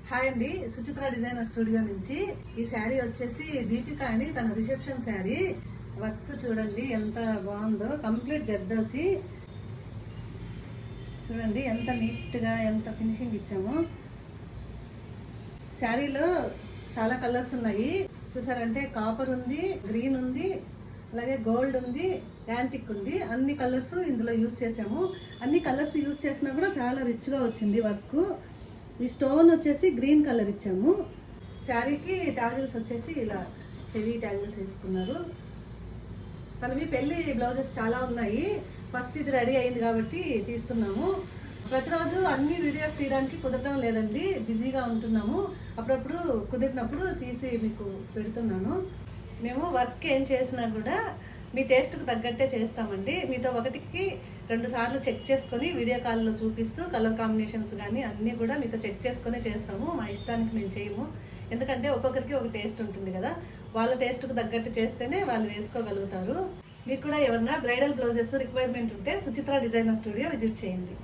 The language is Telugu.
హాయ్ అండి, సుచిత్ర డిజైనర్ స్టూడియో నుంచి. ఈ శారీ వచ్చేసి దీపిక అని తన రిసెప్షన్ శారీ. వర్క్ చూడండి ఎంత బాగుందో, కంప్లీట్ జర్దోసి. చూడండి ఎంత నీట్గా ఎంత ఫినిషింగ్ ఇచ్చాము. శారీలో చాలా కలర్స్ ఉన్నాయి. చూసారంటే కాపర్ ఉంది, గ్రీన్ ఉంది, అలాగే గోల్డ్ ఉంది, యాంటిక్ ఉంది. అన్ని కలర్స్ ఇందులో యూజ్ చేసాము. అన్ని కలర్స్ యూజ్ చేసినా కూడా చాలా రిచ్గా వచ్చింది వర్క్. ఈ స్టోన్ వచ్చేసి గ్రీన్ కలర్ ఇచ్చాము. శారీకి టాజిల్స్ వచ్చేసి ఇలా హెవీ టాజిల్స్ వేసుకున్నారు. మనవి పెళ్లి బ్లౌజెస్ చాలా ఉన్నాయి. ఫస్ట్ ఇది రెడీ అయింది కాబట్టి తీస్తున్నాము. ప్రతిరోజు అన్ని వీడియోస్ తీయడానికి కుదరడం లేదండి, బిజీగా ఉంటున్నాము. అప్పుడప్పుడు కుదిరినప్పుడు తీసి మీకు పెడుతున్నాను. మేము వర్క్ ఏం చేసినా కూడా మీ టేస్ట్కి తగ్గట్టే చేస్తామండి. మీతో 1కి 2 సార్లు చెక్ చేసుకొని వీడియో కాల్లో చూపిస్తూ కలర్ కాంబినేషన్స్ కానీ అన్నీ కూడా మీతో చెక్ చేసుకునే చేస్తాము. మా ఇష్టానికి మేము చేయము. ఎందుకంటే ఒక్కొక్కరికి ఒక టేస్ట్ ఉంటుంది కదా, వాళ్ళ టేస్ట్కి తగ్గట్టు చేస్తేనే వాళ్ళు వేసుకోగలుగుతారు. మీకు కూడా ఏమన్నా బ్రైడల్ బ్లౌజెస్ రిక్వైర్మెంట్ ఉంటే సుచిత్ర డిజైనర్ స్టూడియో విజిట్ చేయండి.